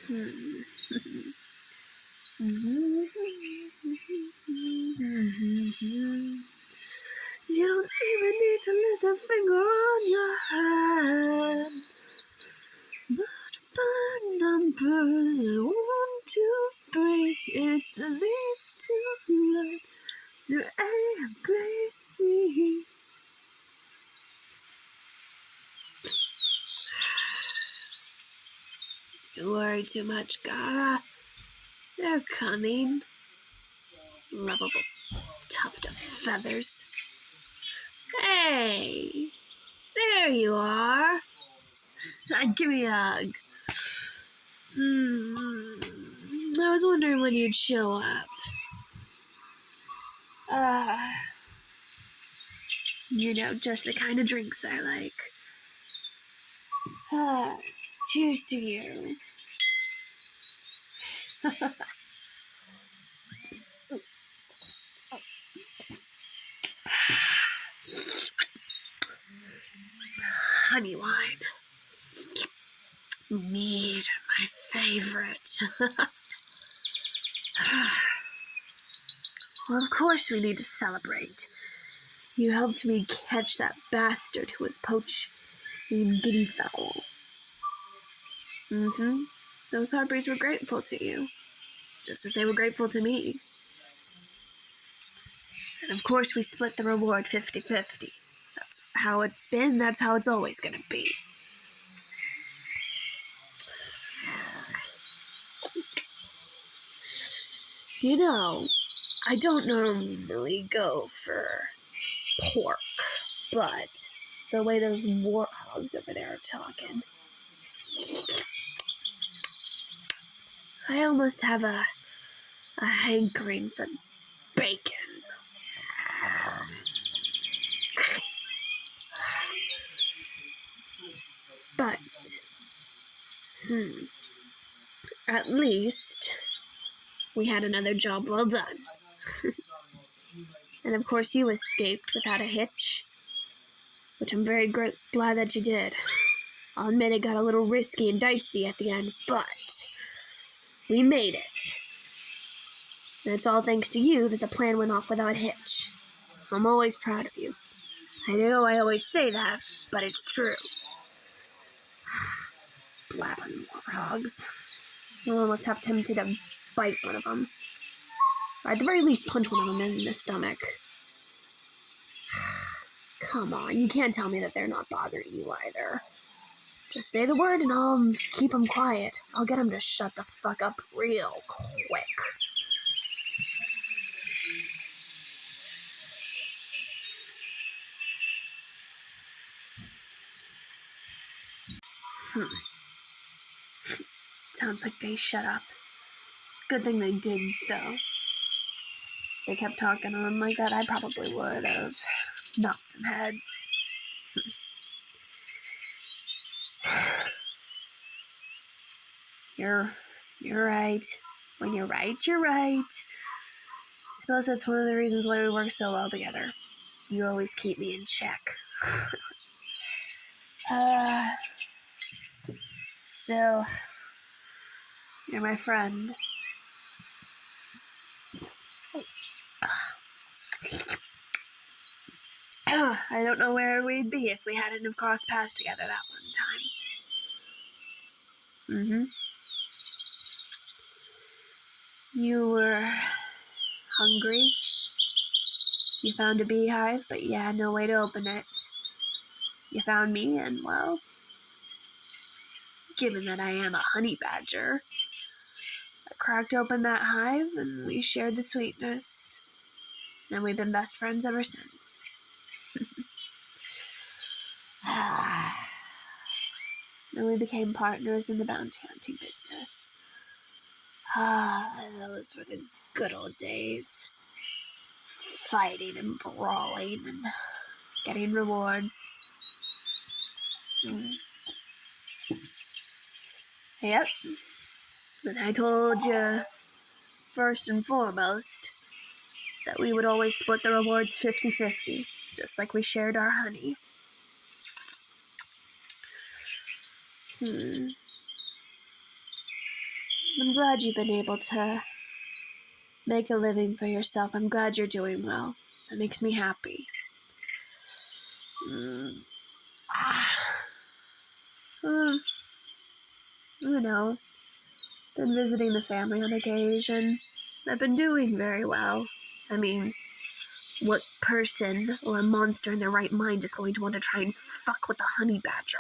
You don't even need to lift a finger on your hand. But numbers 1, 2, 3, it's as easy to learn through ABC. You worry too much, Garah. They're coming. Lovable tuft of feathers. Hey! There you are. Give me a hug. I was wondering when you'd show up. You know, just the kind of drinks I like. Cheers to you. Honey wine. Mead, my favorite. Well, of course we need to celebrate. You helped me catch that bastard who was poaching guinea fowl. Those harpies were grateful to you, just as they were grateful to me. And of course we split the reward 50-50. That's how it's been, that's how it's always gonna be. You know, I don't normally go for pork, but the way those warthogs over there are talking, I almost have a hankering for bacon. But, at least we had another job well done. And of course you escaped without a hitch, which I'm very glad that you did. I'll admit it got a little risky and dicey at the end, but we made it. And it's all thanks to you that the plan went off without a hitch. I'm always proud of you. I know I always say that, but it's true. Blabbing warthogs. You're almost half tempted to bite one of them. Or at the very least punch one of them in the stomach. Come on, you can't tell me that they're not bothering you either. Just say the word and I'll keep them quiet. I'll get them to shut the fuck up real quick. Sounds like they shut up. Good thing they did, though. If they kept talking on like that, I probably would have knocked some heads. You're right. When you're right, you're right. I suppose that's one of the reasons why we work so well together. You always keep me in check. Still, you're my friend. I don't know where we'd be if we hadn't have crossed paths together that one time. You were hungry. You found a beehive, but you had no way to open it. You found me, and well, given that I am a honey badger, I cracked open that hive and we shared the sweetness. And we've been best friends ever since. Then we became partners in the bounty hunting business. Those were the good old days. Fighting and brawling and getting rewards. Yep. And I told you, first and foremost, that we would always split the rewards 50-50, just like we shared our honey. I'm glad you've been able to make a living for yourself. I'm glad you're doing well. That makes me happy. You know, been visiting the family on occasion. I've been doing very well. I mean, what person or a monster in their right mind is going to want to try and fuck with a honey badger?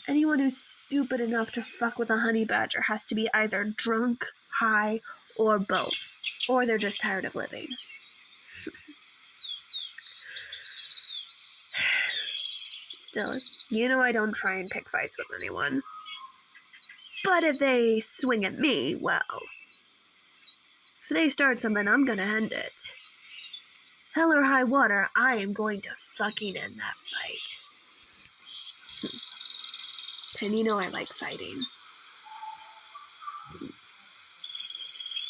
Anyone who's stupid enough to fuck with a honey badger has to be either drunk, high, or both. Or they're just tired of living. Still, you know I don't try and pick fights with anyone. But if they swing at me, well, if they start something, I'm gonna end it. Hell or high water, I am going to fucking end that fight. And you know I like fighting.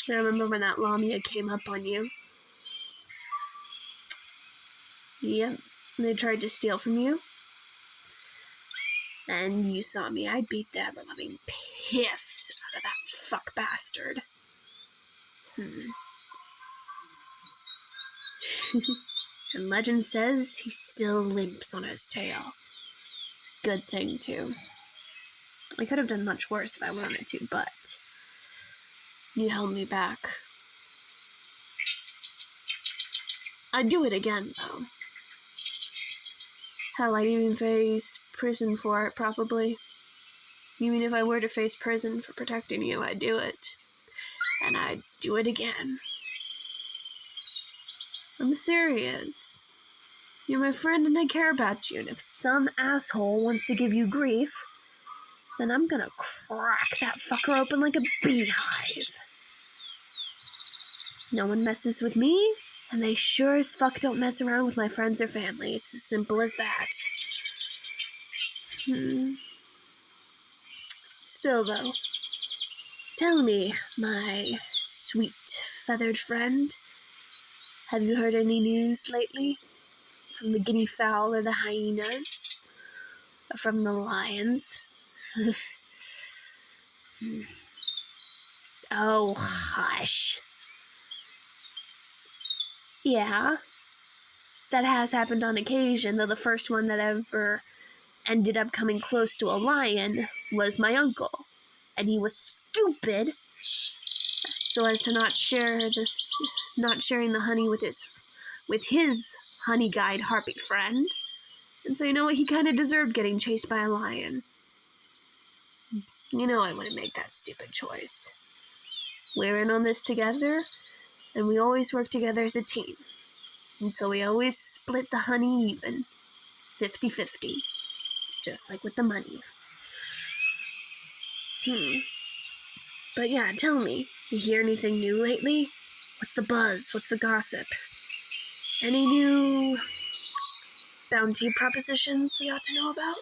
I remember when that Lamia came up on you. Yep, they tried to steal from you. And you saw me. I beat the ever-loving piss out of that fuck bastard. And legend says he still limps on his tail. Good thing, too. I could have done much worse if I wanted to, but you held me back. I'd do it again, though. Hell, I'd even face prison for it, probably. Even if I were to face prison for protecting you, I'd do it. And I'd do it again. I'm serious. You're my friend and I care about you, and if some asshole wants to give you grief, then I'm gonna crack that fucker open like a beehive. No one messes with me, and they sure as fuck don't mess around with my friends or family. It's as simple as that. Still, though, tell me, my sweet feathered friend, have you heard any news lately? From the guinea fowl or the hyenas? Or from the lions? Oh, hush. Yeah, that has happened on occasion, though the first one that ever ended up coming close to a lion was my uncle. And he was stupid, so as to not sharing the honey with his Honeyguide Harpy friend. And so you know what, he kind of deserved getting chased by a lion. You know I wouldn't make that stupid choice. We're in on this together, and we always work together as a team. And so we always split the honey even. 50-50. Just like with the money. But yeah, tell me, you hear anything new lately? What's the buzz? What's the gossip? Any new bounty propositions we ought to know about?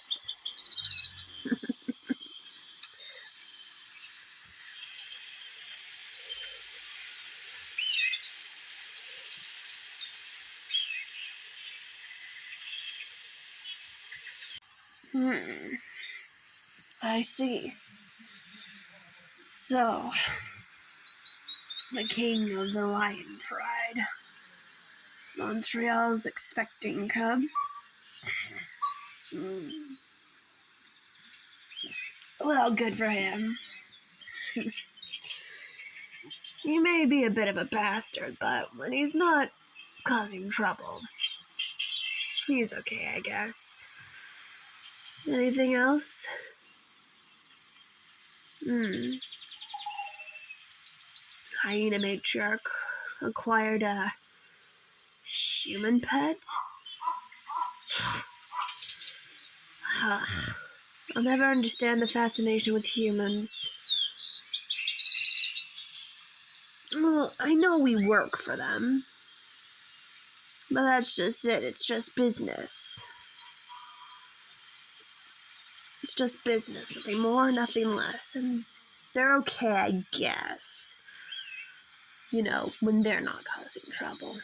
I see. So, the king of the lion pride. Montreal's expecting cubs. Well, good for him. He may be a bit of a bastard, but when he's not causing trouble, he's okay, I guess. Anything else? Hyena matriarch acquired a human pet? I'll never understand the fascination with humans. Well, I know we work for them, but that's just it. It's just business. It's just business. Nothing more, nothing less. And they're okay, I guess. You know, when they're not causing trouble.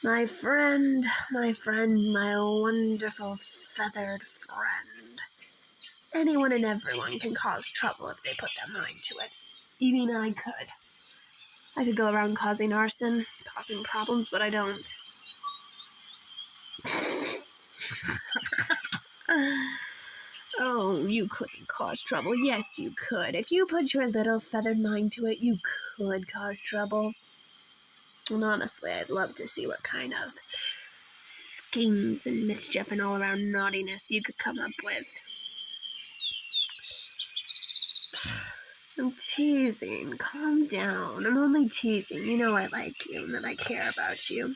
My friend, my wonderful feathered friend. Anyone and everyone can cause trouble if they put their mind to it. Even I could. I could go around causing arson, causing problems, but I don't. Oh, you couldn't cause trouble. Yes, you could. If you put your little feathered mind to it, you could cause trouble. And honestly, I'd love to see what kind of schemes and mischief and all-around naughtiness you could come up with. I'm teasing. Calm down. I'm only teasing. You know I like you and that I care about you.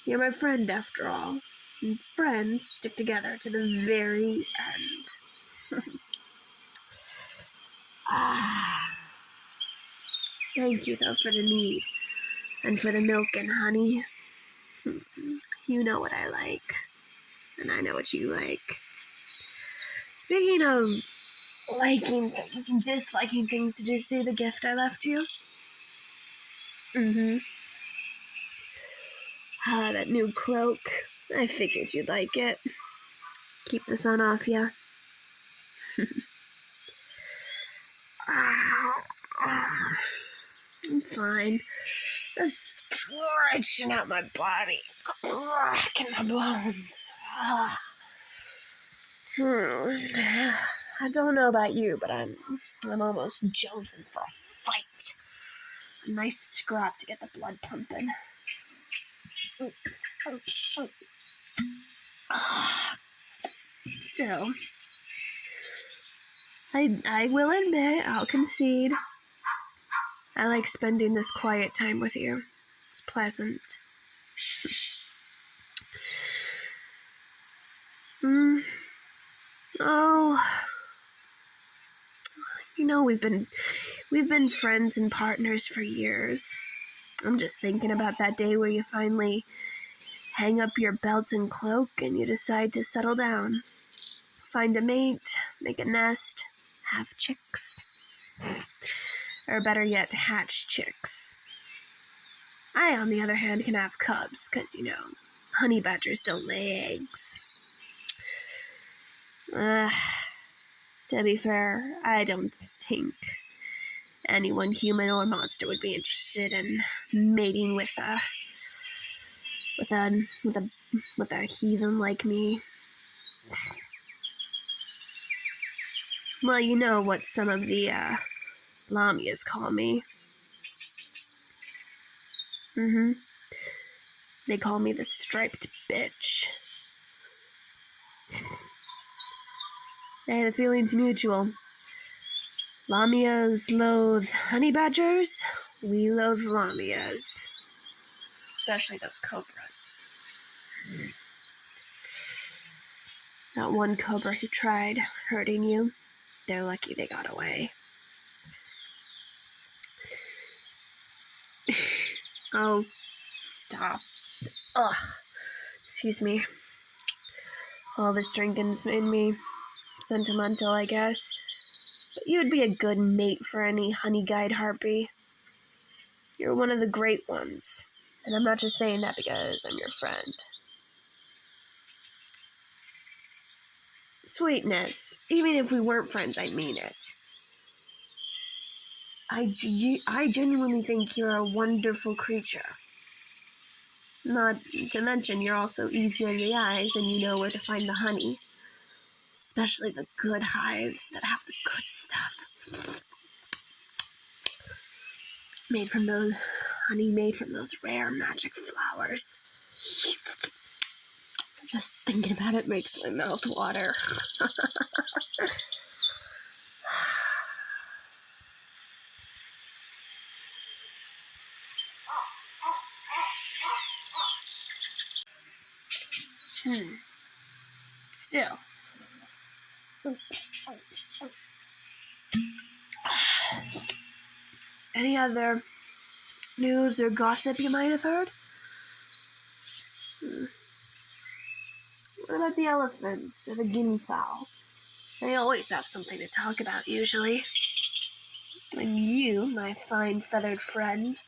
You're my friend, after all. And friends stick together to the very end. Thank you, though, for the mead. And for the milk and honey. You know what I like. And I know what you like. Speaking of liking things and disliking things, did you see the gift I left you? That new cloak. I figured you'd like it. Keep the sun off ya. I'm fine. Just stretching out my body. Cracking my bones. I don't know about you, but I'm almost jonesing for a fight. A nice scrap to get the blood pumping. Still, I will admit, I'll concede, I like spending this quiet time with you. It's pleasant. Oh, you know, we've been friends and partners for years. I'm just thinking about that day where you finally hang up your belt and cloak and you decide to settle down. Find a mate, make a nest, have chicks. Or better yet, hatch chicks. I, on the other hand, can have cubs, because, you know, honey badgers don't lay eggs. To be fair, I don't think anyone, human or monster, would be interested in mating with a heathen like me. Well, you know what some of the Lamias call me. They call me the striped bitch. And the feeling's mutual. Lamias loathe honey badgers. We loathe Lamias. Especially those cobras. That one cobra who tried hurting you, they're lucky they got away. Oh, stop. Ugh. Excuse me. All this drinking's made me sentimental, I guess. But you'd be a good mate for any Honeyguide Harpy. You're one of the great ones. And I'm not just saying that because I'm your friend. Sweetness. Even if we weren't friends, I mean it. I genuinely think you're a wonderful creature. Not to mention you're also easy on the eyes and you know where to find the honey. Especially the good hives that have the good stuff. Made from those rare magic flowers. Just thinking about it makes my mouth water. Still. Any other news or gossip you might have heard? What about the elephants or the guinea fowl? They always have something to talk about, usually. And you, my fine feathered friend,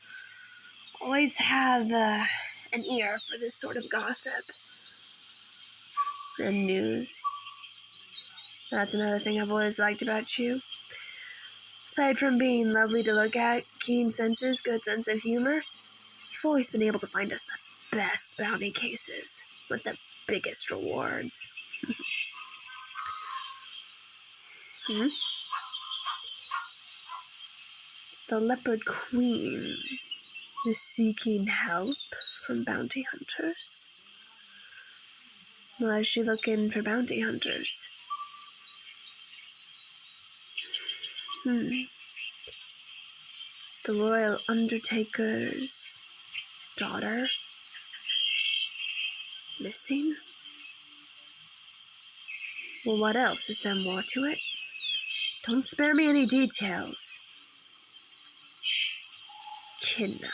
always have an ear for this sort of gossip and news. That's another thing I've always liked about you. Aside from being lovely to look at, keen senses, good sense of humor, you've always been able to find us the best bounty cases with the biggest rewards. The Leopard Queen is seeking help from bounty hunters. Why is she looking for bounty hunters? The Royal Undertaker's daughter missing? Well, what else? Is there more to it? Don't spare me any details. Kidnapped.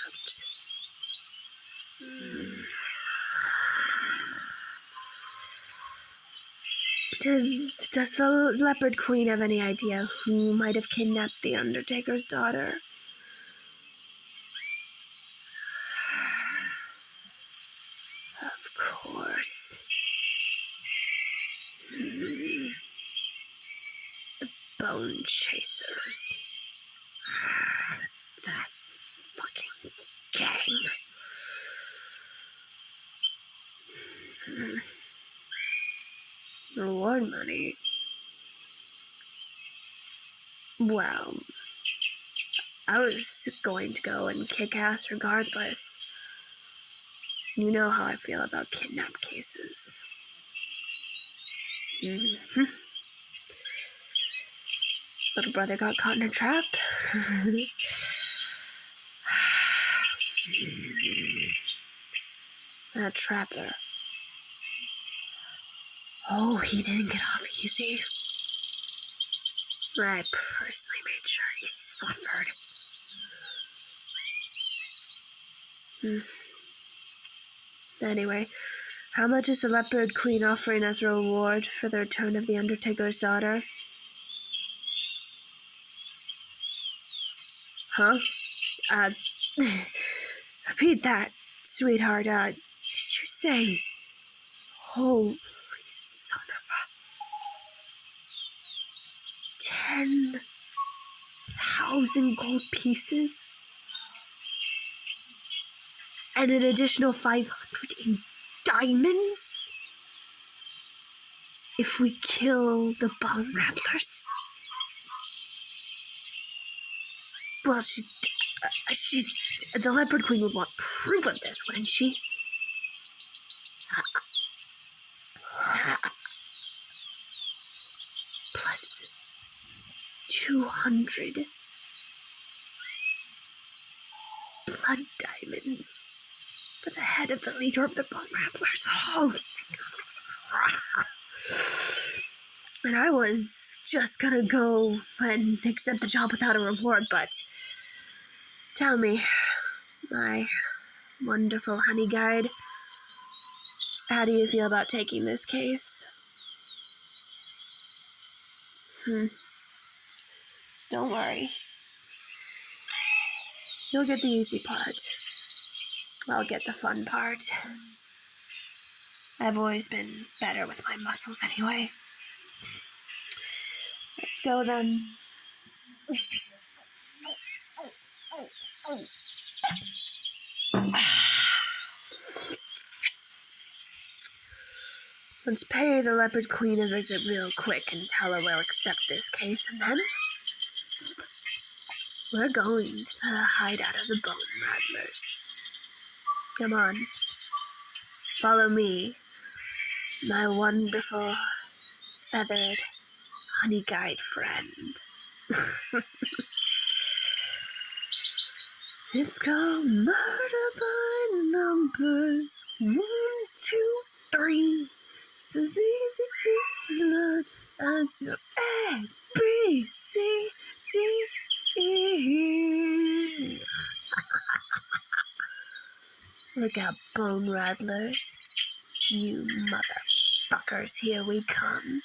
Does the Leopard Queen have any idea who might have kidnapped the Undertaker's daughter? Of course. The Bone Chasers. That fucking gang. Reward money. Well, I was going to go and kick ass regardless. You know how I feel about kidnap cases. Little brother got caught in a trap. That trapper. Oh, he didn't get off easy. I personally made sure he suffered. Anyway, how much is the Leopard Queen offering as a reward for the return of the Undertaker's daughter? Huh? Repeat that, sweetheart. Did you say... Holy son of a... 10,000 gold pieces? And an additional 500 in diamonds? If we kill the Bone Rattlers? Well, she's... The Leopard Queen would want proof of this, wouldn't she? Plus 200 blood diamonds for the head of the leader of the Bone Rattlers. Oh. And I was just gonna go and accept the job without a reward, but tell me, my wonderful honey guide, how do you feel about taking this case? Don't worry. You'll get the easy part. I'll get the fun part. I've always been better with my muscles anyway. Let's go then. Let's pay the Leopard Queen a visit real quick and tell her we'll accept this case, and then we're going to the hideout of the Bone Rattlers. Come on. Follow me, my wonderful, feathered honey guide friend. It's called Murder by Numbers. 1, 2, 3. It's as easy to learn as your A, B, C, D, E. Look out, Bone Rattlers. You motherfuckers, here we come.